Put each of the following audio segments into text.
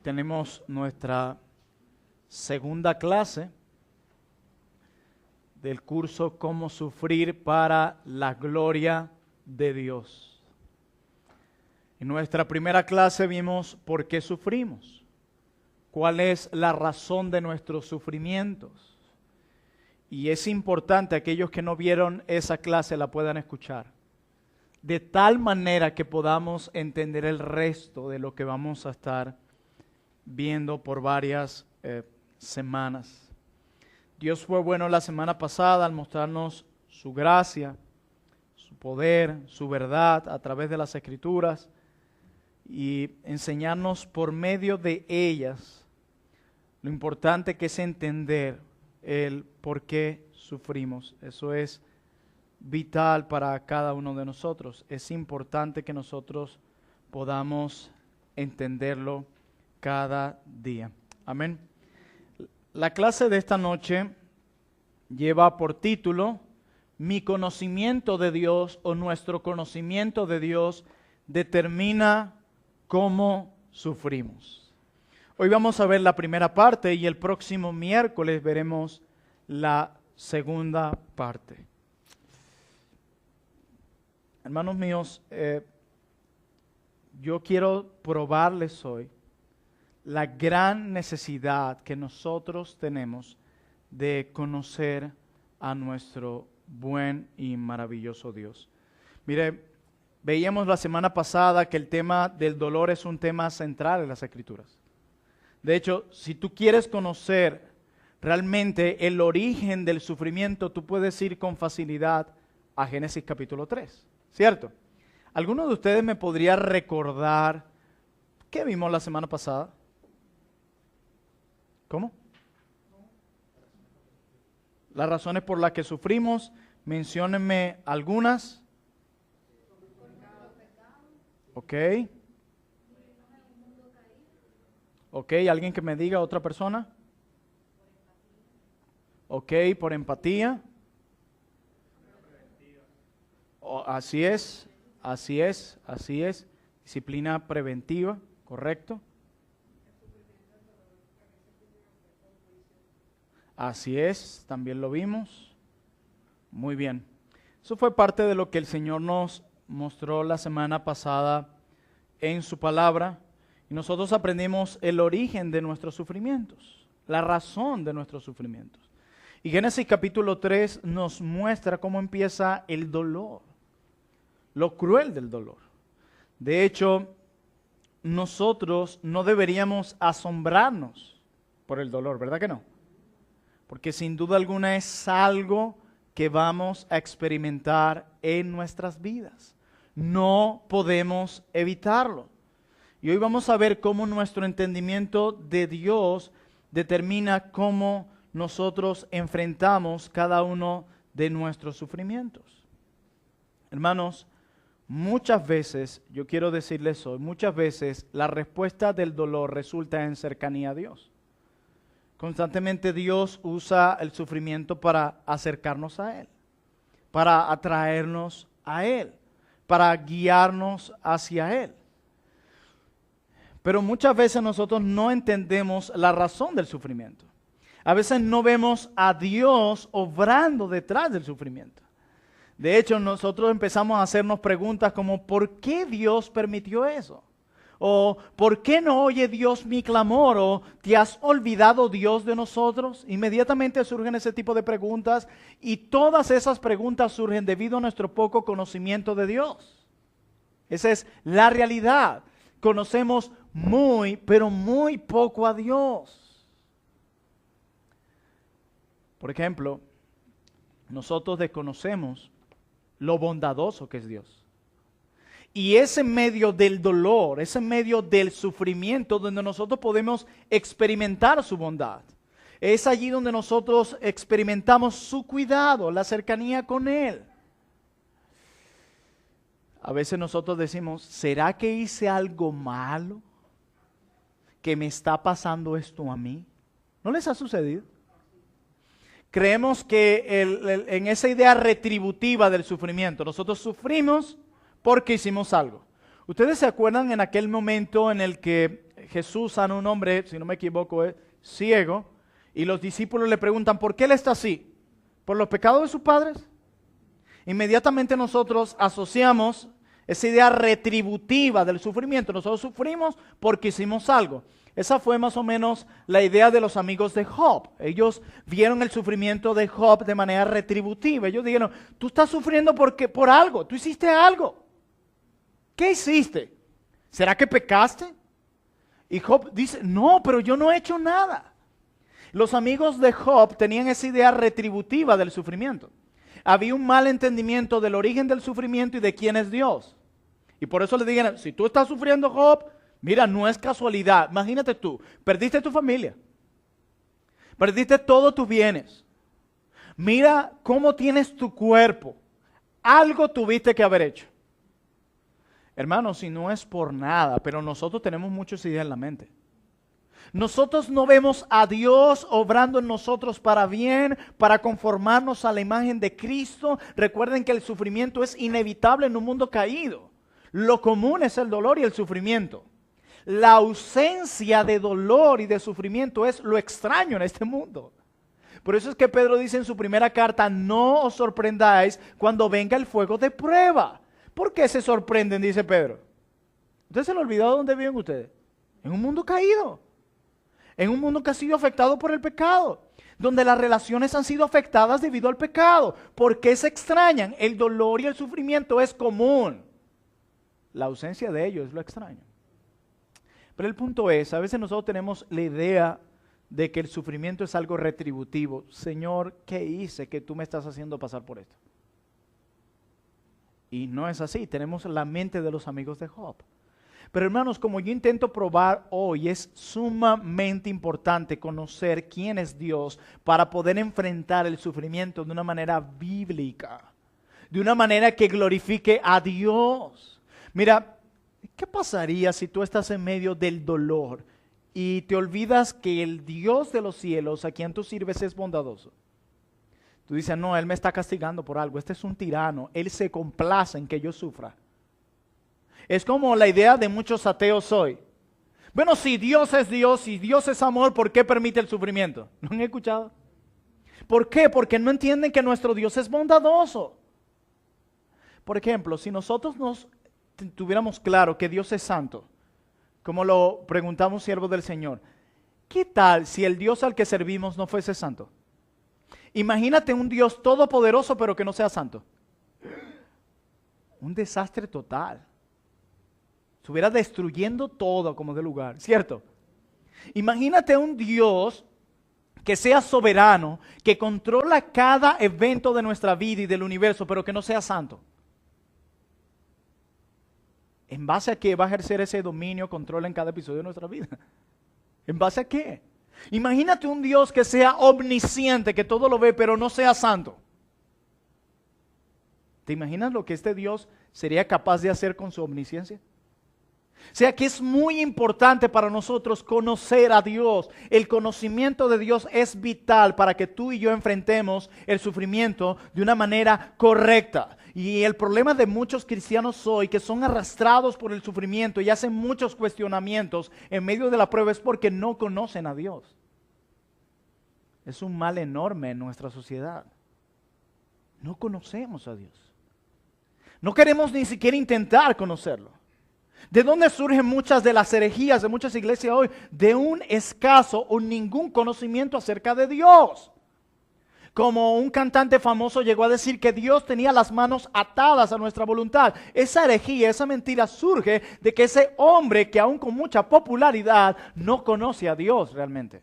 tenemos nuestra segunda clase del curso Cómo sufrir para la gloria de Dios. En nuestra primera clase vimos por qué sufrimos, cuál es la razón de nuestros sufrimientos. Y es importante aquellos que no vieron esa clase la puedan escuchar, de tal manera que podamos entender el resto de lo que vamos a estar viendo por varias semanas. Dios fue bueno la semana pasada al mostrarnos su gracia, su poder, su verdad a través de las Escrituras y enseñarnos por medio de ellas lo importante que es entender el por qué sufrimos. Eso es vital para cada uno de nosotros. Es importante que nosotros podamos entenderlo cada día. Amén. La clase de esta noche lleva por título Mi conocimiento de Dios o nuestro conocimiento de Dios determina cómo sufrimos. Hoy vamos a ver la primera parte y el próximo miércoles veremos la segunda parte. Hermanos míos, yo quiero probarles hoy la gran necesidad que nosotros tenemos de conocer a nuestro buen y maravilloso Dios. Mire, veíamos la semana pasada que el tema del dolor es un tema central en las Escrituras. De hecho, si tú quieres conocer realmente el origen del sufrimiento, tú puedes ir con facilidad a Génesis capítulo 3, ¿cierto? ¿Alguno de ustedes me podría recordar qué vimos la semana pasada? ¿Cómo? Las razones por las que sufrimos, menciónenme algunas. Ok. Ok, ¿alguien que me diga, otra persona? Ok, por empatía. Oh, así es. Disciplina preventiva, correcto. Así es, también lo vimos. Muy bien. Eso fue parte de lo que el Señor nos mostró la semana pasada en su palabra. Y nosotros aprendimos el origen de nuestros sufrimientos, la razón de nuestros sufrimientos. Y Génesis capítulo 3 nos muestra cómo empieza el dolor, lo cruel del dolor. De hecho, nosotros no deberíamos asombrarnos por el dolor, ¿verdad que no? Porque sin duda alguna es algo que vamos a experimentar en nuestras vidas. No podemos evitarlo. Y hoy vamos a ver cómo nuestro entendimiento de Dios determina cómo nosotros enfrentamos cada uno de nuestros sufrimientos. Hermanos, muchas veces, yo quiero decirles hoy, muchas veces la respuesta del dolor resulta en cercanía a Dios. Constantemente Dios usa el sufrimiento para acercarnos a Él, para atraernos a Él, para guiarnos hacia Él. Pero muchas veces nosotros no entendemos la razón del sufrimiento. A veces no vemos a Dios obrando detrás del sufrimiento. De hecho, nosotros empezamos a hacernos preguntas como ¿por qué Dios permitió eso? O ¿por qué no oye Dios mi clamor? O ¿te has olvidado Dios de nosotros? Inmediatamente surgen ese tipo de preguntas y todas esas preguntas surgen debido a nuestro poco conocimiento de Dios. Esa es la realidad. Conocemos muy, pero muy poco a Dios. Por ejemplo, nosotros desconocemos lo bondadoso que es Dios. Y es en medio del dolor, es en medio del sufrimiento donde nosotros podemos experimentar su bondad. Es allí donde nosotros experimentamos su cuidado, la cercanía con Él. A veces nosotros decimos, ¿será que hice algo malo? ¿Que me está pasando esto a mí? ¿No les ha sucedido? Creemos que en esa idea retributiva del sufrimiento, nosotros sufrimos porque hicimos algo. ¿Ustedes se acuerdan en aquel momento en el que Jesús sana a un hombre, si no me equivoco, es ciego, y los discípulos le preguntan, ¿por qué él está así? ¿Por los pecados de sus padres? Inmediatamente nosotros asociamos esa idea retributiva del sufrimiento. Nosotros sufrimos porque hicimos algo. Esa fue más o menos la idea de los amigos de Job. Ellos vieron el sufrimiento de Job de manera retributiva. Ellos dijeron, tú estás sufriendo por algo, tú hiciste algo. ¿Qué hiciste? ¿Será que pecaste? Y Job dice, no, pero yo no he hecho nada. Los amigos de Job tenían esa idea retributiva del sufrimiento. Había un mal entendimiento del origen del sufrimiento y de quién es Dios. Y por eso le dijeron, si tú estás sufriendo, Job, mira, no es casualidad. Imagínate tú, perdiste tu familia, perdiste todos tus bienes. Mira cómo tienes tu cuerpo. Algo tuviste que haber hecho. Hermanos, si no es por nada, pero nosotros tenemos muchas ideas en la mente. Nosotros no vemos a Dios obrando en nosotros para bien, para conformarnos a la imagen de Cristo. Recuerden que el sufrimiento es inevitable en un mundo caído. Lo común es el dolor y el sufrimiento. La ausencia de dolor y de sufrimiento es lo extraño en este mundo. Por eso es que Pedro dice en su primera carta, no os sorprendáis cuando venga el fuego de prueba. ¿Por qué se sorprenden? Dice Pedro. ¿Ustedes se le olvidó dónde viven ustedes? En un mundo caído. En un mundo que ha sido afectado por el pecado, donde las relaciones han sido afectadas debido al pecado. ¿Por qué se extrañan? El dolor y el sufrimiento es común. La ausencia de ello es lo extraño. Pero el punto es, a veces nosotros tenemos la idea de que el sufrimiento es algo retributivo. Señor, ¿qué hice que tú me estás haciendo pasar por esto? Y no es así, tenemos la mente de los amigos de Job. Pero hermanos, como yo intento probar hoy, es sumamente importante conocer quién es Dios para poder enfrentar el sufrimiento de una manera bíblica, de una manera que glorifique a Dios. Mira, ¿qué pasaría si tú estás en medio del dolor y te olvidas que el Dios de los cielos a quien tú sirves es bondadoso? Tú dices, no, Él me está castigando por algo, este es un tirano, Él se complace en que yo sufra. Es como la idea de muchos ateos hoy. Bueno, si Dios es Dios, si Dios es amor, ¿por qué permite el sufrimiento? ¿Lo han escuchado? ¿Por qué? Porque no entienden que nuestro Dios es bondadoso. Por ejemplo, si nosotros tuviéramos claro que Dios es santo, como lo preguntamos siervos del Señor, ¿qué tal si el Dios al que servimos no fuese santo? Imagínate un Dios todopoderoso pero que no sea santo. Un desastre total. Estuviera destruyendo todo como de lugar, ¿cierto? Imagínate un Dios que sea soberano, que controla cada evento de nuestra vida y del universo, pero que no sea santo. ¿En base a qué va a ejercer ese dominio, control en cada episodio de nuestra vida? ¿En base a qué? Imagínate un Dios que sea omnisciente, que todo lo ve, pero no sea santo. ¿Te imaginas lo que este Dios sería capaz de hacer con su omnisciencia? O sea que es muy importante para nosotros conocer a Dios. El conocimiento de Dios es vital para que tú y yo enfrentemos el sufrimiento de una manera correcta. Y el problema de muchos cristianos hoy que son arrastrados por el sufrimiento y hacen muchos cuestionamientos en medio de la prueba es porque no conocen a Dios. Es un mal enorme en nuestra sociedad. No conocemos a Dios. No queremos ni siquiera intentar conocerlo. ¿De dónde surgen muchas de las herejías de muchas iglesias hoy? De un escaso o ningún conocimiento acerca de Dios. Como un cantante famoso llegó a decir que Dios tenía las manos atadas a nuestra voluntad. Esa herejía, esa mentira surge de que ese hombre que aún con mucha popularidad no conoce a Dios realmente.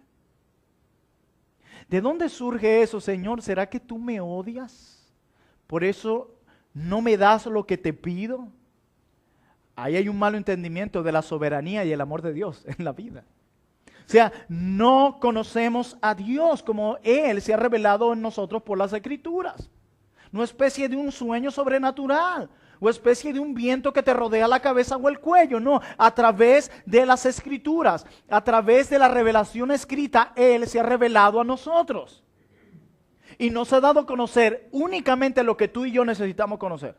¿De dónde surge eso, Señor? ¿Será que tú me odias? ¿Por eso no me das lo que te pido? Ahí hay un malo entendimiento de la soberanía y el amor de Dios en la vida. O sea, no conocemos a Dios como Él se ha revelado en nosotros por las Escrituras. No especie de un sueño sobrenatural o especie de un viento que te rodea la cabeza o el cuello. No, a través de las Escrituras, a través de la revelación escrita, Él se ha revelado a nosotros. Y nos ha dado a conocer únicamente lo que tú y yo necesitamos conocer.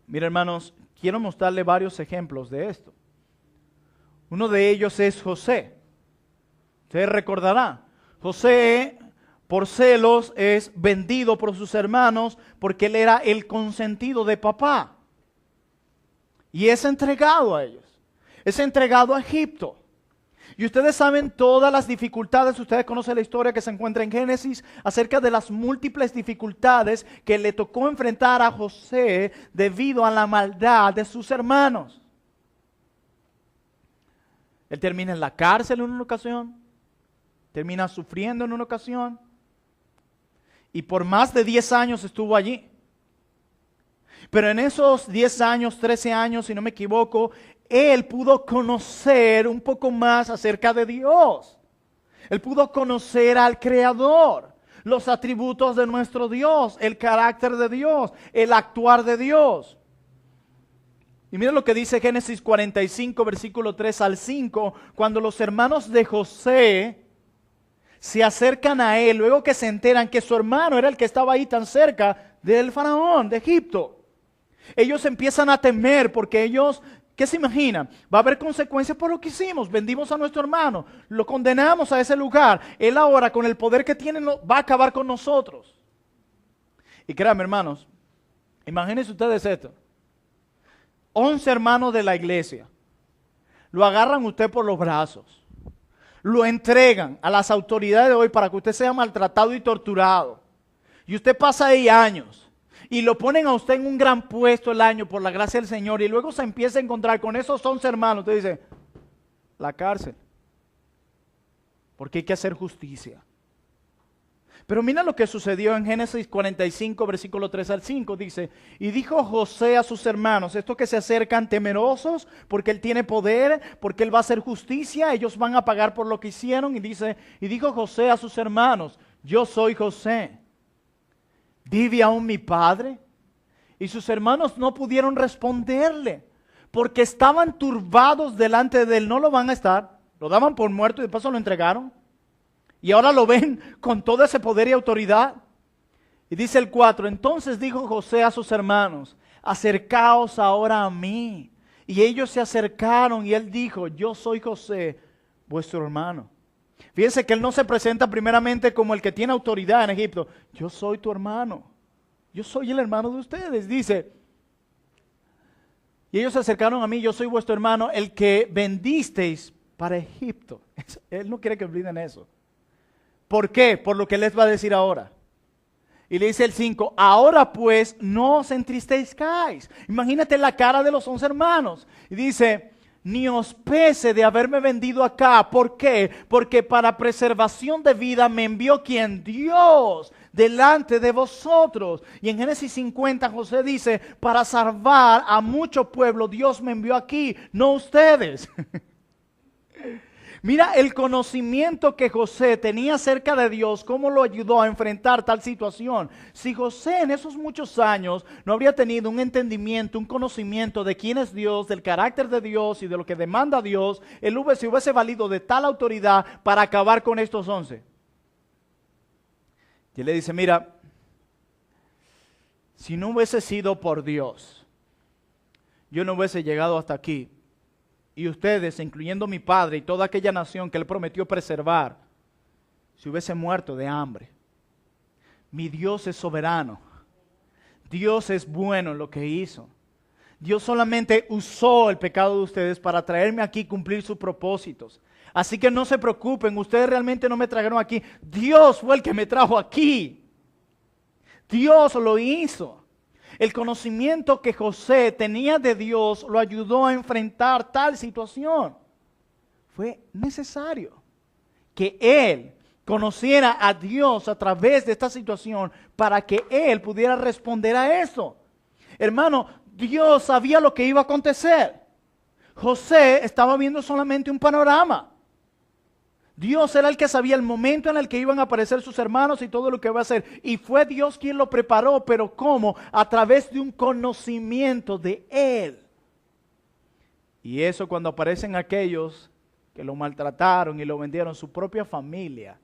Mira, hermanos, quiero mostrarle varios ejemplos de esto. Uno de ellos es José. Usted recordará, José por celos es vendido por sus hermanos porque él era el consentido de papá. Y es entregado a ellos. Es entregado a Egipto. Y ustedes saben todas las dificultades, ustedes conocen la historia que se encuentra en Génesis acerca de las múltiples dificultades que le tocó enfrentar a José debido a la maldad de sus hermanos. Él termina en la cárcel en una ocasión, termina sufriendo en una ocasión y por más de 10 años estuvo allí. Pero en esos 10 años, 13 años, si no me equivoco, él pudo conocer un poco más acerca de Dios. Él pudo conocer al Creador, los atributos de nuestro Dios, el carácter de Dios, el actuar de Dios. Y miren lo que dice Génesis 45, versículo 3 al 5, cuando los hermanos de José se acercan a él, luego que se enteran que su hermano era el que estaba ahí tan cerca del faraón de Egipto. Ellos empiezan a temer porque ellos, ¿qué se imaginan? Va a haber consecuencias por lo que hicimos. Vendimos a nuestro hermano, lo condenamos a ese lugar. Él ahora con el poder que tiene va a acabar con nosotros. Y créanme, hermanos, imagínense ustedes esto. 11 hermanos de la iglesia. Lo agarran usted por los brazos. Lo entregan a las autoridades de hoy para que usted sea maltratado y torturado. Y usted pasa ahí años. Y lo ponen a usted en un gran puesto el año por la gracia del Señor. Y luego se empieza a encontrar con esos 11 hermanos. Usted dice, la cárcel. Porque hay que hacer justicia. Pero mira lo que sucedió en Génesis 45, versículo 3 al 5. Dice, y dijo José a sus hermanos, estos que se acercan temerosos, porque él tiene poder, porque él va a hacer justicia, ellos van a pagar por lo que hicieron. Y dice, y dijo José a sus hermanos, yo soy José. ¿Vive aún mi padre? Y sus hermanos no pudieron responderle, porque estaban turbados delante de él. No lo van a estar, lo daban por muerto y de paso lo entregaron. Y ahora lo ven con todo ese poder y autoridad. Y dice el 4, entonces dijo José a sus hermanos, acercaos ahora a mí. Y ellos se acercaron y él dijo, yo soy José, vuestro hermano. Fíjense que él no se presenta primeramente como el que tiene autoridad en Egipto. Yo soy tu hermano. Yo soy el hermano de ustedes. Dice, y ellos se acercaron a mí, yo soy vuestro hermano, el que vendisteis para Egipto. Él no quiere que olviden eso. ¿Por qué? Por lo que les va a decir ahora. Y le dice el 5, ahora pues no os entristezcáis. Imagínate la cara de los 11 hermanos. Y dice, ni os pese de haberme vendido acá. ¿Por qué? Porque para preservación de vida me envió quien Dios delante de vosotros. Y en Génesis 50 José dice, para salvar a mucho pueblo Dios me envió aquí, no ustedes. Mira el conocimiento que José tenía acerca de Dios, cómo lo ayudó a enfrentar tal situación. Si José en esos muchos años no habría tenido un entendimiento, un conocimiento de quién es Dios, del carácter de Dios y de lo que demanda Dios, él se hubiese valido de tal autoridad para acabar con estos 11. Y él le dice, mira, si no hubiese sido por Dios, yo no hubiese llegado hasta aquí. Y ustedes, incluyendo mi padre y toda aquella nación que él prometió preservar, se hubiese muerto de hambre. Mi Dios es soberano. Dios es bueno en lo que hizo. Dios solamente usó el pecado de ustedes para traerme aquí y cumplir sus propósitos. Así que no se preocupen, ustedes realmente no me trajeron aquí. Dios fue el que me trajo aquí. Dios lo hizo. El conocimiento que José tenía de Dios lo ayudó a enfrentar tal situación. Fue necesario que él conociera a Dios a través de esta situación para que él pudiera responder a eso. Hermano, Dios sabía lo que iba a acontecer. José estaba viendo solamente un panorama. Dios era el que sabía el momento en el que iban a aparecer sus hermanos y todo lo que va a hacer. Y fue Dios quien lo preparó, pero ¿cómo? A través de un conocimiento de Él. Y eso cuando aparecen aquellos que lo maltrataron y lo vendieron, su propia familia,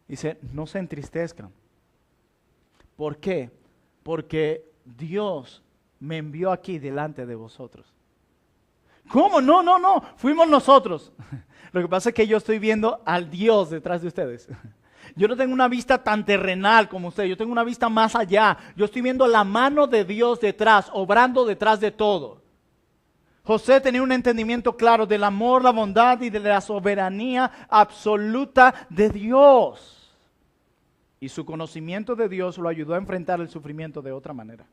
dice, no se entristezcan. ¿Por qué? Porque Dios me envió aquí delante de vosotros. ¿Cómo? No, no, no, fuimos nosotros. Lo que pasa es que yo estoy viendo al Dios detrás de ustedes. Yo no tengo una vista tan terrenal como ustedes, yo tengo una vista más allá. Yo estoy viendo la mano de Dios detrás, obrando detrás de todo. José tenía un entendimiento claro del amor, la bondad y de la soberanía absoluta de Dios. Y su conocimiento de Dios lo ayudó a enfrentar el sufrimiento de otra manera.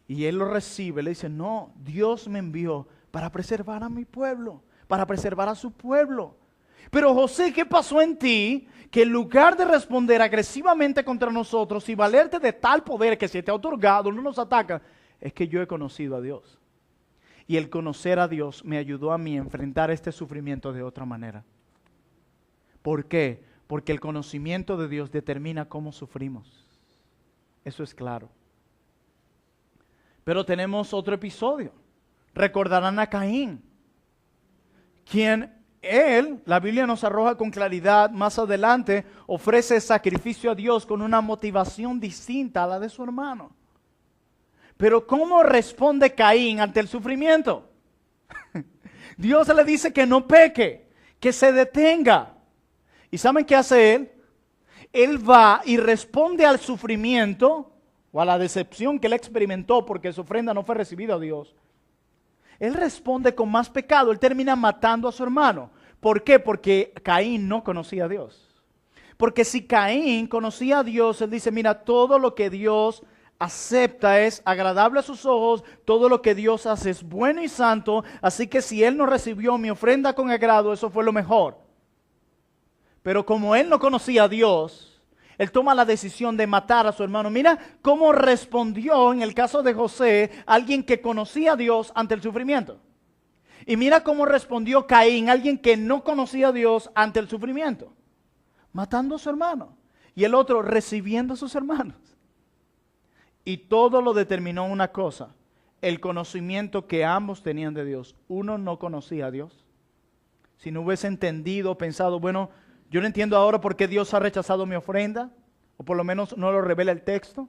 Y él lo recibe, le dice, no, Dios me envió para preservar a mi pueblo, para preservar a su pueblo. Pero José, ¿qué pasó en ti? Que en lugar de responder agresivamente contra nosotros y valerte de tal poder que se te ha otorgado, no nos ataca, es que yo he conocido a Dios. Y el conocer a Dios me ayudó a mí a enfrentar este sufrimiento de otra manera. ¿Por qué? Porque el conocimiento de Dios determina cómo sufrimos. Eso es claro. Pero tenemos otro episodio. Recordarán a Caín, quien él, la Biblia nos arroja con claridad, más adelante ofrece sacrificio a Dios con una motivación distinta a la de su hermano. Pero ¿cómo responde Caín ante el sufrimiento? Dios le dice que no peque, que se detenga. ¿Y saben qué hace él? Él va y responde al sufrimiento o a la decepción que él experimentó porque su ofrenda no fue recibida a Dios. Él responde con más pecado, él termina matando a su hermano. ¿Por qué? Porque Caín no conocía a Dios. Porque si Caín conocía a Dios, él dice, mira, todo lo que Dios acepta es agradable a sus ojos, todo lo que Dios hace es bueno y santo, así que si él no recibió mi ofrenda con agrado, eso fue lo mejor. Pero como él no conocía a Dios, él toma la decisión de matar a su hermano. Mira cómo respondió en el caso de José, alguien que conocía a Dios ante el sufrimiento. Y mira cómo respondió Caín, alguien que no conocía a Dios ante el sufrimiento. Matando a su hermano. Y el otro recibiendo a sus hermanos. Y todo lo determinó una cosa, el conocimiento que ambos tenían de Dios. Uno no conocía a Dios. Si no hubiese entendido, pensado, bueno, yo no entiendo ahora por qué Dios ha rechazado mi ofrenda, o por lo menos no lo revela el texto,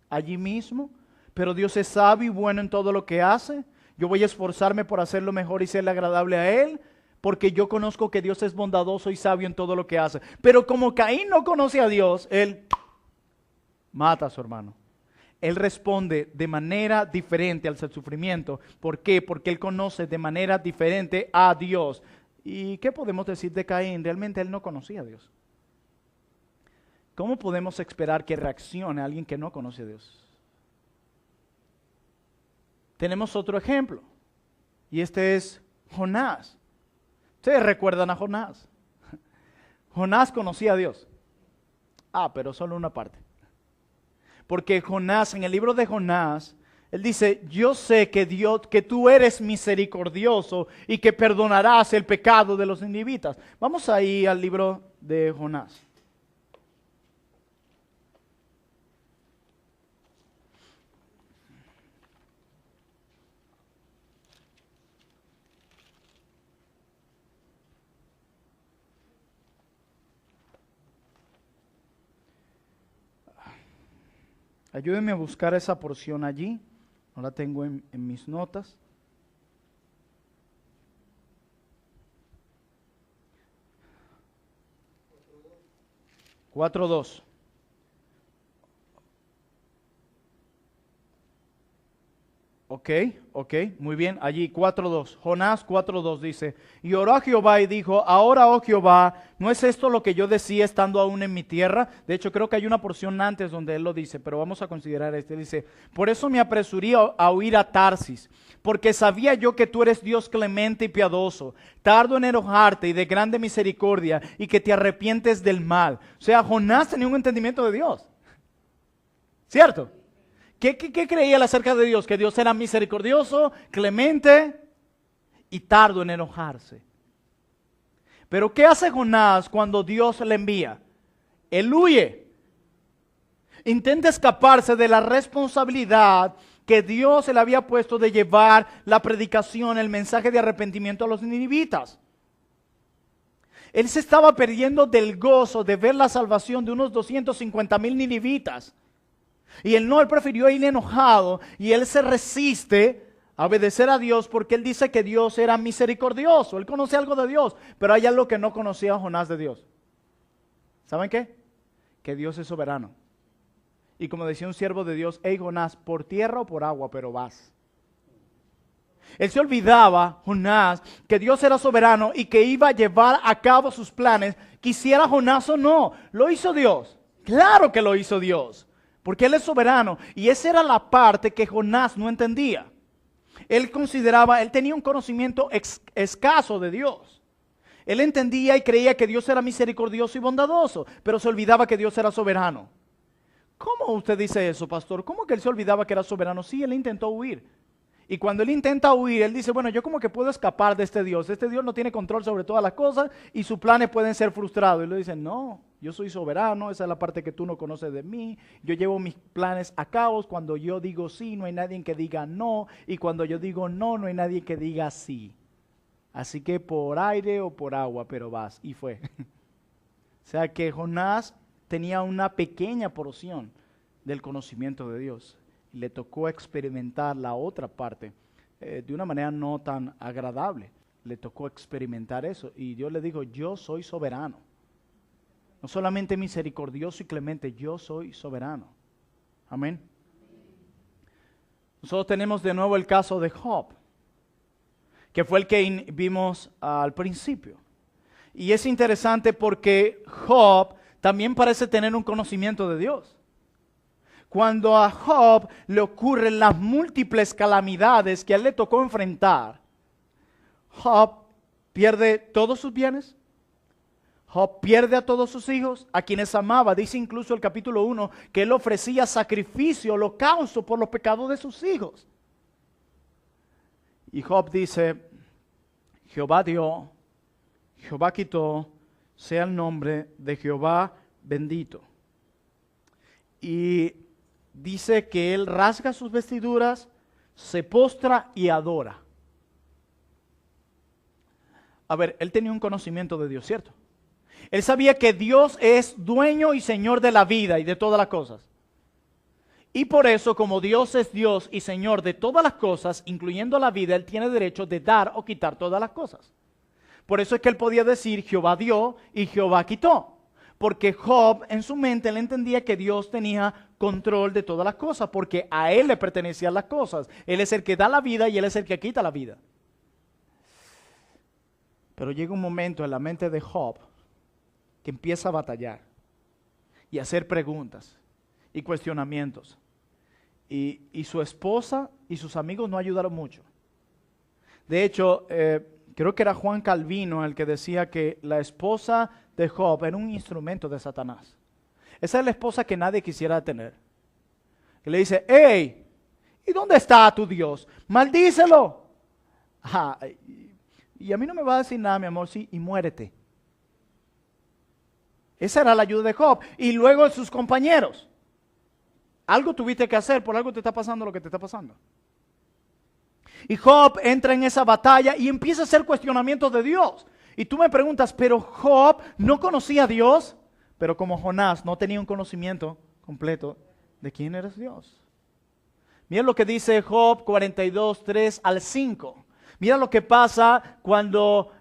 allí mismo, pero Dios es sabio y bueno en todo lo que hace. Yo voy a esforzarme por hacerlo mejor y serle agradable a Él, porque yo conozco que Dios es bondadoso y sabio en todo lo que hace. Pero como Caín no conoce a Dios, él mata a su hermano. Él responde de manera diferente al sufrimiento. ¿Por qué? Porque él conoce de manera diferente a Dios. ¿Y qué podemos decir de Caín? Realmente él no conocía a Dios. ¿Cómo podemos esperar que reaccione alguien que no conoce a Dios? Tenemos otro ejemplo. Y este es Jonás. Ustedes recuerdan a Jonás. Jonás conocía a Dios. Pero solo una parte. Porque Jonás, en el libro de Jonás, él dice, yo sé que Dios, que tú eres misericordioso y que perdonarás el pecado de los ninivitas. Vamos ahí al libro de Jonás. Ayúdenme a buscar esa porción allí. No la tengo en mis notas. Cuatro dos. Ok, muy bien, allí 4.2, Jonás 4.2 dice, y oró a Jehová y dijo, ahora, oh Jehová, ¿no es esto lo que yo decía estando aún en mi tierra? De hecho, creo que hay una porción antes donde él lo dice, pero vamos a considerar este. Dice, por eso me apresuré a huir a Tarsis, porque sabía yo que tú eres Dios clemente y piadoso, tardo en enojarte y de grande misericordia, y que te arrepientes del mal. O sea, Jonás tenía un entendimiento de Dios, ¿cierto? ¿Qué creía él acerca de Dios? Que Dios era misericordioso, clemente y tardo en enojarse. Pero ¿qué hace Jonás cuando Dios le envía? Él huye. Intenta escaparse de la responsabilidad que Dios le había puesto de llevar la predicación, el mensaje de arrepentimiento a los ninivitas. Él se estaba perdiendo del gozo de ver la salvación de unos 250,000 ninivitas. Y él prefirió ir enojado y él se resiste a obedecer a Dios porque él dice que Dios era misericordioso. Él conoce algo de Dios, pero hay algo que no conocía Jonás de Dios. ¿Saben qué? Que Dios es soberano. Y como decía un siervo de Dios, hey Jonás, por tierra o por agua, pero vas. Él se olvidaba, Jonás, que Dios era soberano y que iba a llevar a cabo sus planes, quisiera Jonás o no. Lo hizo Dios. Claro que lo hizo Dios, porque Él es soberano. Y esa era la parte que Jonás no entendía. Él tenía un conocimiento escaso de Dios. Él entendía y creía que Dios era misericordioso y bondadoso, pero se olvidaba que Dios era soberano. ¿Cómo usted dice eso, pastor? ¿Cómo que él se olvidaba que era soberano? Sí, él intentó huir. Y cuando él intenta huir, él dice, bueno, yo como que puedo escapar de este Dios. Este Dios no tiene control sobre todas las cosas y sus planes pueden ser frustrados. Y él dice, no, yo soy soberano, esa es la parte que tú no conoces de mí. Yo llevo mis planes a cabo. Cuando yo digo sí, no hay nadie que diga no. Y cuando yo digo no, no hay nadie que diga sí. Así que por aire o por agua, pero vas. Y fue. O sea que Jonás tenía una pequeña porción del conocimiento de Dios. Y le tocó experimentar la otra parte de una manera no tan agradable. Le tocó experimentar eso. Y Dios le dijo, yo soy soberano. No solamente misericordioso y clemente, yo soy soberano. Amén. Nosotros tenemos de nuevo el caso de Job, que fue el que vimos al principio. Y es interesante porque Job también parece tener un conocimiento de Dios. Cuando a Job le ocurren las múltiples calamidades que a él le tocó enfrentar, Job pierde todos sus bienes, Job pierde a todos sus hijos, a quienes amaba. Dice incluso el capítulo 1 que él ofrecía sacrificio, holocausto por los pecados de sus hijos. Y Job dice, Jehová dio, Jehová quitó, sea el nombre de Jehová bendito. Y dice que él rasga sus vestiduras, se postra y adora. A ver, él tenía un conocimiento de Dios, ¿cierto? Él sabía que Dios es dueño y señor de la vida y de todas las cosas. Y por eso, como Dios es Dios y señor de todas las cosas, incluyendo la vida, él tiene derecho de dar o quitar todas las cosas. Por eso es que él podía decir, Jehová dio y Jehová quitó. Porque Job en su mente él entendía que Dios tenía control de todas las cosas, porque a él le pertenecían las cosas. Él es el que da la vida y él es el que quita la vida. Pero llega un momento en la mente de Job que empieza a batallar y a hacer preguntas y cuestionamientos. Y su esposa y sus amigos no ayudaron mucho. De hecho, creo que era Juan Calvino el que decía que la esposa de Job era un instrumento de Satanás. Esa es la esposa que nadie quisiera tener. Que le dice, hey, ¿y dónde está tu Dios? Maldícelo. Y a mí no me va a decir nada, mi amor, sí, y muérete. Esa era la ayuda de Job. Y luego sus compañeros. Algo tuviste que hacer, por algo te está pasando lo que te está pasando. Y Job entra en esa batalla y empieza a hacer cuestionamientos de Dios. Y tú me preguntas, pero Job no conocía a Dios, pero como Jonás no tenía un conocimiento completo de quién era Dios. Mira lo que dice Job 42, 3 al 5. Mira lo que pasa cuando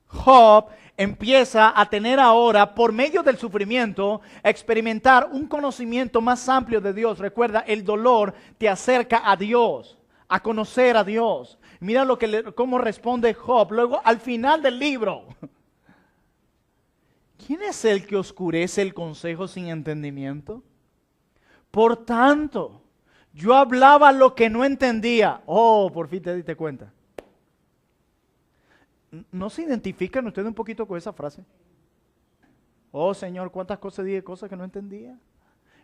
Job empieza a tener ahora, por medio del sufrimiento, a experimentar un conocimiento más amplio de Dios. Recuerda, el dolor te acerca a Dios, a conocer a Dios. Mira cómo responde Job luego al final del libro. ¿Quién es el que oscurece el consejo sin entendimiento? Por tanto, yo hablaba lo que no entendía. Oh, por fin te diste cuenta. ¿No se identifican ustedes un poquito con esa frase? Oh, Señor, cuántas cosas dije, cosas que no entendía.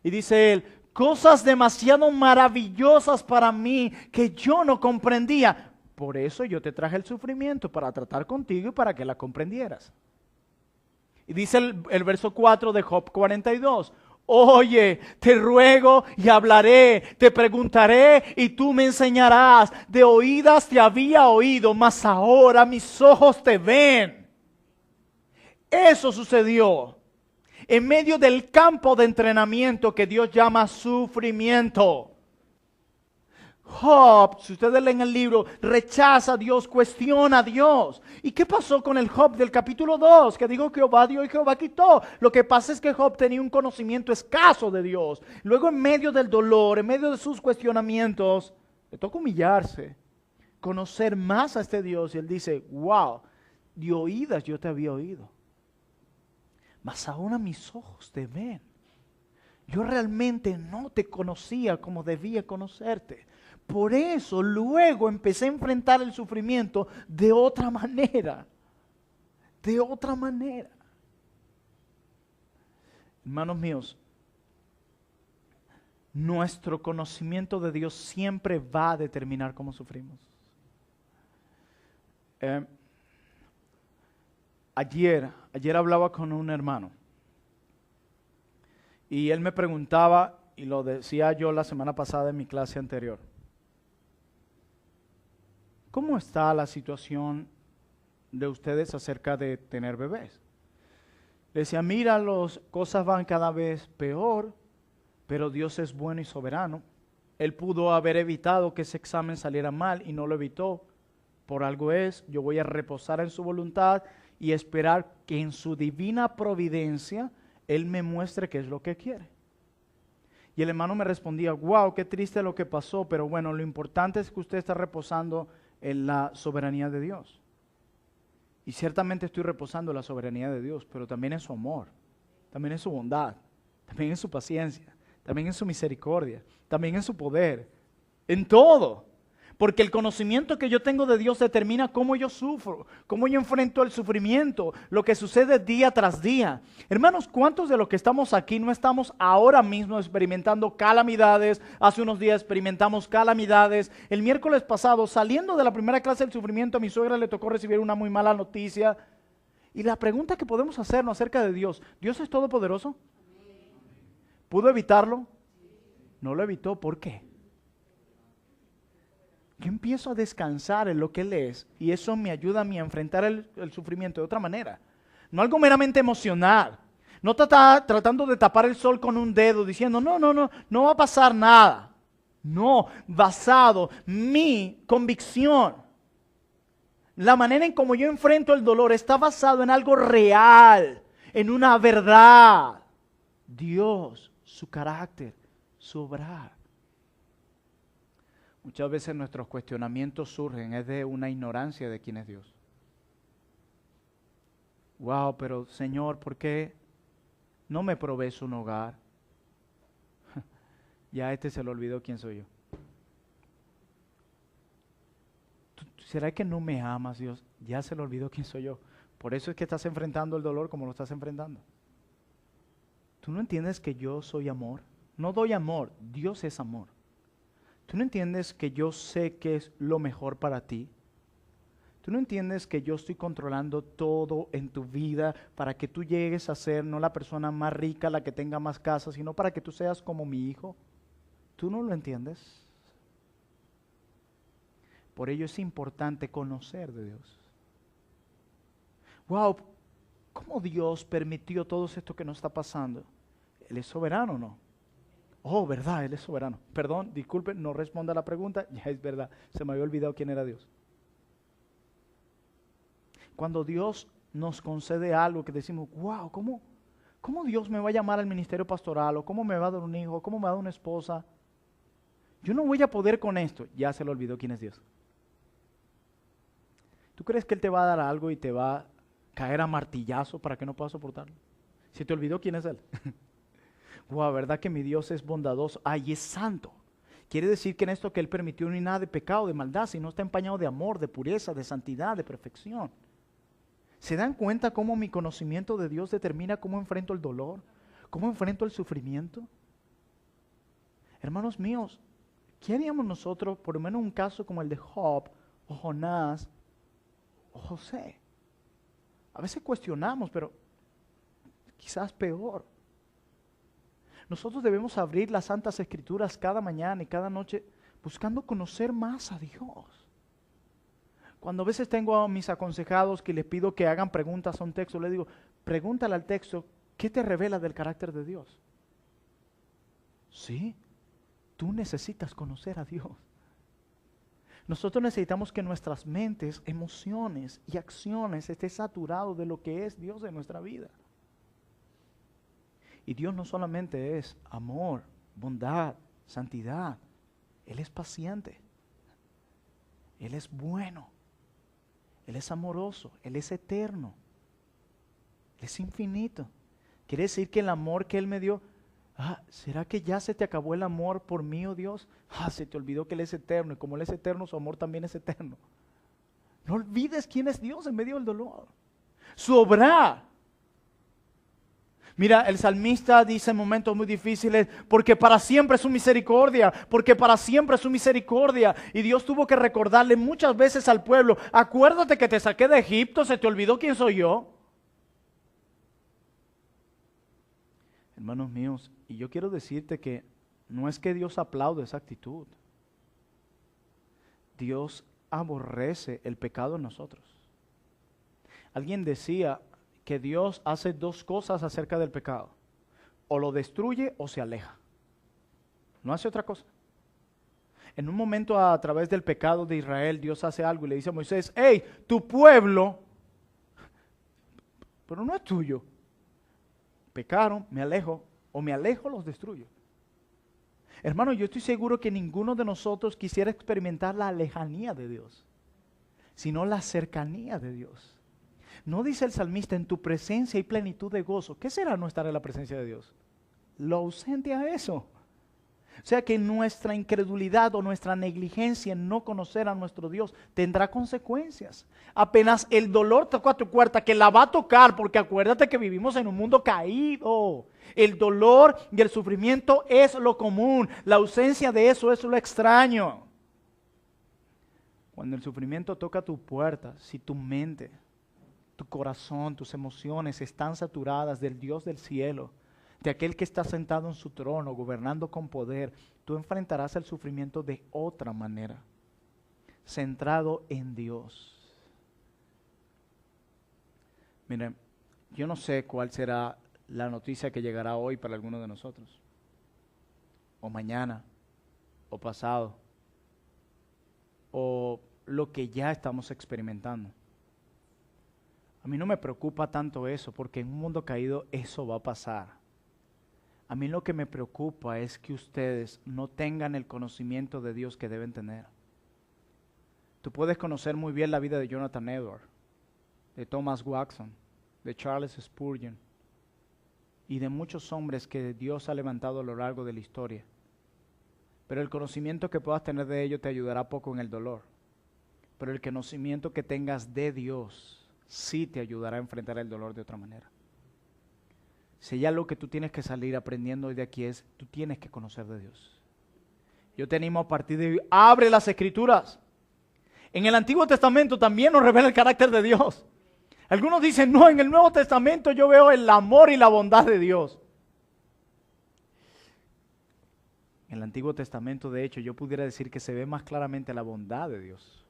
Y dice él, cosas demasiado maravillosas para mí que yo no comprendía. Por eso yo te traje el sufrimiento, para tratar contigo y para que la comprendieras. Y dice el verso 4 de Job 42. Oye, te ruego y hablaré, te preguntaré y tú me enseñarás. De oídas te había oído, mas ahora mis ojos te ven. Eso sucedió. en medio del campo de entrenamiento que Dios llama sufrimiento. Job, si ustedes leen el libro, rechaza a Dios, cuestiona a Dios. ¿Y qué pasó con el Job del capítulo 2? Que dijo Jehová dio y Jehová quitó. Lo que pasa es que Job tenía un conocimiento escaso de Dios. Luego, en medio del dolor, en medio de sus cuestionamientos, le toca humillarse, conocer más a este Dios. Y él dice, wow, de oídas yo te había oído, mas ahora mis ojos te ven. Yo realmente no te conocía como debía conocerte. Por eso luego empecé a enfrentar el sufrimiento de otra manera. De otra manera. Hermanos míos, nuestro conocimiento de Dios siempre va a determinar cómo sufrimos. Ayer hablaba con un hermano y él me preguntaba, y lo decía yo la semana pasada en mi clase anterior, ¿cómo está la situación de ustedes acerca de tener bebés? Le decía, mira, las cosas van cada vez peor, pero Dios es bueno y soberano. Él pudo haber evitado que ese examen saliera mal y no lo evitó. Por algo es, yo voy a reposar en su voluntad y esperar que en su divina providencia Él me muestre qué es lo que quiere. Y el hermano me respondía, wow, qué triste lo que pasó, pero bueno, lo importante es que usted está reposando en la soberanía de Dios. Y ciertamente estoy reposando en la soberanía de Dios, pero también en su amor, también en su bondad, también en su paciencia, también en su misericordia, también en su poder, en todo. Porque el conocimiento que yo tengo de Dios determina cómo yo sufro, cómo yo enfrento el sufrimiento, lo que sucede día tras día. Hermanos, ¿cuántos de los que estamos aquí no estamos ahora mismo experimentando calamidades? Hace unos días experimentamos calamidades. El miércoles pasado, saliendo de la primera clase del sufrimiento, a mi suegra le tocó recibir una muy mala noticia. Y la pregunta que podemos hacernos acerca de Dios, ¿Dios es todopoderoso? ¿Pudo evitarlo? No lo evitó. ¿Por qué? Yo empiezo a descansar en lo que Él es y eso me ayuda a mí a enfrentar el sufrimiento de otra manera. No algo meramente emocional. No tratando de tapar el sol con un dedo diciendo, no va a pasar nada. No, basado mi convicción. La manera en cómo yo enfrento el dolor está basado en algo real, en una verdad. Dios, su carácter, su obrar. Muchas veces nuestros cuestionamientos surgen es de una ignorancia de quién es Dios. Wow, pero Señor, ¿por qué no me provees un hogar? Ya a este se le olvidó quién soy yo. ¿Será que no me amas, Dios? Ya se le olvidó quién soy yo. Por eso es que estás enfrentando el dolor como lo estás enfrentando. ¿Tú no entiendes que yo soy amor? No doy amor, Dios es amor. ¿Tú no entiendes que yo sé que es lo mejor para ti? ¿Tú no entiendes que yo estoy controlando todo en tu vida para que tú llegues a ser no la persona más rica, la que tenga más casas, sino para que tú seas como mi hijo? ¿Tú no lo entiendes? Por ello es importante conocer de Dios. Wow, ¿cómo Dios permitió todo esto que nos está pasando? ¿Él es soberano o no? Oh, verdad, Él es soberano. Perdón, disculpen, no responda a la pregunta. Ya es verdad, se me había olvidado quién era Dios. Cuando Dios nos concede algo que decimos, wow, ¿cómo Dios me va a llamar al ministerio pastoral? ¿O cómo me va a dar un hijo? ¿Cómo me va a dar una esposa? Yo no voy a poder con esto. Ya se le olvidó quién es Dios. ¿Tú crees que Él te va a dar algo y te va a caer a martillazo para que no puedas soportarlo? ¿Se te olvidó quién es Él? Wow, ¿verdad que mi Dios es bondadoso? Ay, es santo. Quiere decir que en esto que Él permitió no hay nada de pecado, de maldad, sino está empañado de amor, de pureza, de santidad, de perfección. ¿Se dan cuenta cómo mi conocimiento de Dios determina cómo enfrento el dolor? ¿Cómo enfrento el sufrimiento? Hermanos míos, ¿qué haríamos nosotros, por lo menos un caso como el de Job, o Jonás, o José? A veces cuestionamos, pero quizás peor. Nosotros debemos abrir las Santas Escrituras cada mañana y cada noche buscando conocer más a Dios. Cuando a veces tengo a mis aconsejados que les pido que hagan preguntas a un texto, les digo, pregúntale al texto ¿Qué te revela del carácter de Dios? Sí, tú necesitas conocer a Dios. Nosotros necesitamos que nuestras mentes, emociones y acciones estén saturados de lo que es Dios en nuestra vida. Y Dios no solamente es amor, bondad, santidad. Él es paciente. Él es bueno. Él es amoroso. Él es eterno. Él es infinito. Quiere decir que el amor que Él me dio, ¿será que ya se te acabó el amor por mí, oh Dios? Se te olvidó que Él es eterno, y como Él es eterno, su amor también es eterno. No olvides quién es Dios en medio del dolor. Su obra. Mira, el salmista dice en momentos muy difíciles, porque para siempre es su misericordia, porque para siempre es su misericordia. Y Dios tuvo que recordarle muchas veces al pueblo, acuérdate que te saqué de Egipto, ¿se te olvidó quién soy yo? Hermanos míos, y yo quiero decirte que no es que Dios aplaude esa actitud. Dios aborrece el pecado en nosotros. Alguien decía que Dios hace dos cosas acerca del pecado. O lo destruye o se aleja. No hace otra cosa. En un momento a través del pecado de Israel, Dios hace algo y le dice a Moisés, hey, tu pueblo, pero no es tuyo. Pecaron, me alejo, o me alejo, los destruyo. Hermano, yo estoy seguro que ninguno de nosotros quisiera experimentar la lejanía de Dios, sino la cercanía de Dios. ¿No dice el salmista, en tu presencia hay plenitud de gozo? ¿Qué será no estar en la presencia de Dios? Lo ausente a eso. O sea que nuestra incredulidad o nuestra negligencia en no conocer a nuestro Dios tendrá consecuencias. Apenas el dolor toca a tu puerta, que la va a tocar, porque acuérdate que vivimos en un mundo caído. El dolor y el sufrimiento es lo común. La ausencia de eso es lo extraño. Cuando el sufrimiento toca a tu puerta, si tu mente, tu corazón, tus emociones están saturadas del Dios del cielo, de aquel que está sentado en su trono, gobernando con poder, tú enfrentarás el sufrimiento de otra manera, centrado en Dios. Miren, yo no sé cuál será la noticia que llegará hoy para alguno de nosotros, o mañana, o pasado, o lo que ya estamos experimentando. A mí no me preocupa tanto eso, porque en un mundo caído eso va a pasar. A mí lo que me preocupa es que ustedes no tengan el conocimiento de Dios que deben tener. Tú puedes conocer muy bien la vida de Jonathan Edwards, de Thomas Watson, de Charles Spurgeon y de muchos hombres que Dios ha levantado a lo largo de la historia. Pero el conocimiento que puedas tener de ellos te ayudará poco en el dolor. Pero el conocimiento que tengas de Dios sí te ayudará a enfrentar el dolor de otra manera. Si ya lo que tú tienes que salir aprendiendo hoy de aquí es, tú tienes que conocer de Dios. Yo te animo a partir de hoy, abre las Escrituras. En el Antiguo Testamento también nos revela el carácter de Dios. Algunos dicen, no, en el Nuevo Testamento yo veo el amor y la bondad de Dios. En el Antiguo Testamento, de hecho, yo pudiera decir que se ve más claramente la bondad de Dios,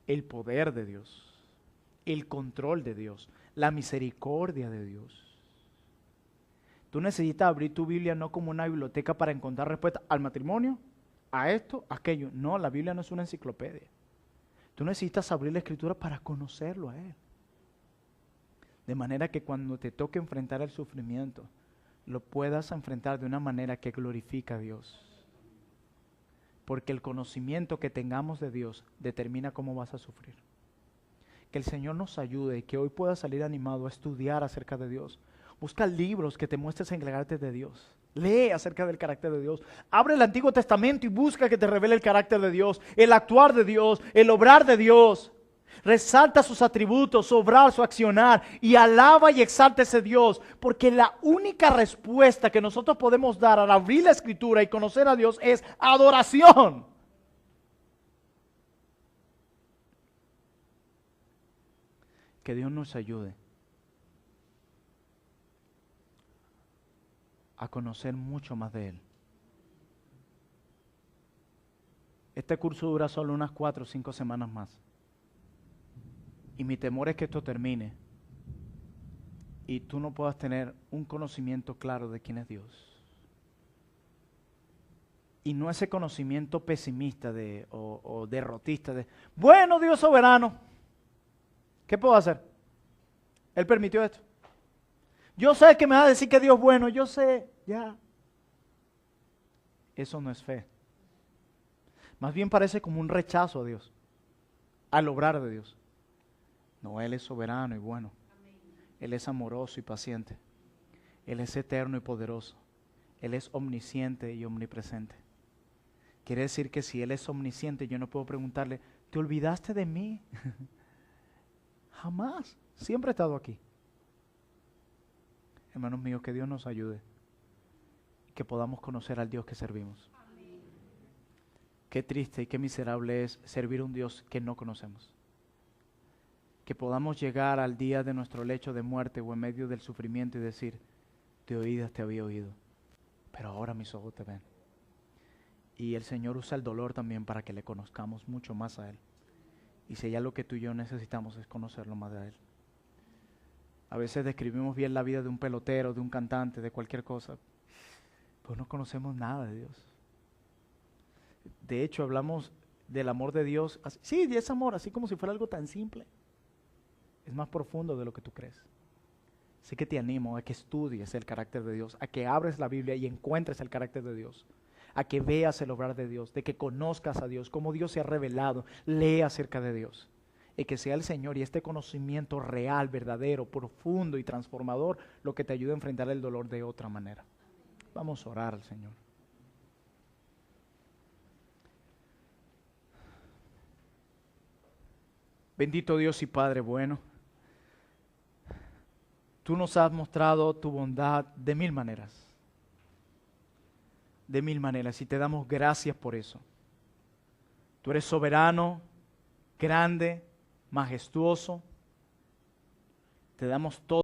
el poder de Dios, el control de Dios, la misericordia de Dios. Tú necesitas abrir tu Biblia no como una biblioteca para encontrar respuestas al matrimonio, a esto, a aquello. No, la Biblia no es una enciclopedia. Tú necesitas abrir la Escritura para conocerlo a Él. De manera que cuando te toque enfrentar el sufrimiento, lo puedas enfrentar de una manera que glorifica a Dios. Porque el conocimiento que tengamos de Dios determina cómo vas a sufrir. Que el Señor nos ayude y que hoy puedas salir animado a estudiar acerca de Dios. Busca libros que te muestren el carácter de Dios. Lee acerca del carácter de Dios. Abre el Antiguo Testamento y busca que te revele el carácter de Dios, el actuar de Dios, el obrar de Dios. Resalta sus atributos, su obrar, su accionar y alaba y exalta ese Dios, porque la única respuesta que nosotros podemos dar al abrir la Escritura y conocer a Dios es adoración. Que Dios nos ayude a conocer mucho más de Él. Este curso dura solo unas 4 o 5 semanas más. Y mi temor es que esto termine y tú no puedas tener un conocimiento claro de quién es Dios. Y no ese conocimiento pesimista o derrotista de, bueno, Dios soberano, ¿qué puedo hacer? Él permitió esto. Yo sé que me va a decir que Dios es bueno, yo sé, ya. Eso no es fe. Más bien parece como un rechazo a Dios, al obrar de Dios. No, Él es soberano y bueno. Él es amoroso y paciente. Él es eterno y poderoso. Él es omnisciente y omnipresente. Quiere decir que si Él es omnisciente, yo no puedo preguntarle, ¿te olvidaste de mí? Jamás. Siempre he estado aquí. Hermanos míos, que Dios nos ayude. Que podamos conocer al Dios que servimos. Amén. Qué triste y qué miserable es servir a un Dios que no conocemos. Que podamos llegar al día de nuestro lecho de muerte o en medio del sufrimiento y decir, te había oído, pero ahora mis ojos te ven. Y el Señor usa el dolor también para que le conozcamos mucho más a Él. Y si ya lo que tú y yo necesitamos es conocerlo más de Él. A veces describimos bien la vida de un pelotero, de un cantante, de cualquier cosa, pues no conocemos nada de Dios. De hecho, hablamos del amor de Dios. Sí, es amor, así como si fuera algo tan simple. Es más profundo de lo que tú crees. Así que te animo a que estudies el carácter de Dios, a que abres la Biblia y encuentres el carácter de Dios, a que veas el obrar de Dios, de que conozcas a Dios, cómo Dios se ha revelado, lee acerca de Dios. Y que sea el Señor y este conocimiento real, verdadero, profundo y transformador lo que te ayude a enfrentar el dolor de otra manera. Vamos a orar al Señor. Bendito Dios y Padre bueno, tú nos has mostrado tu bondad de mil maneras. De mil maneras y te damos gracias por eso. Tú eres soberano, grande, majestuoso. Te damos todo.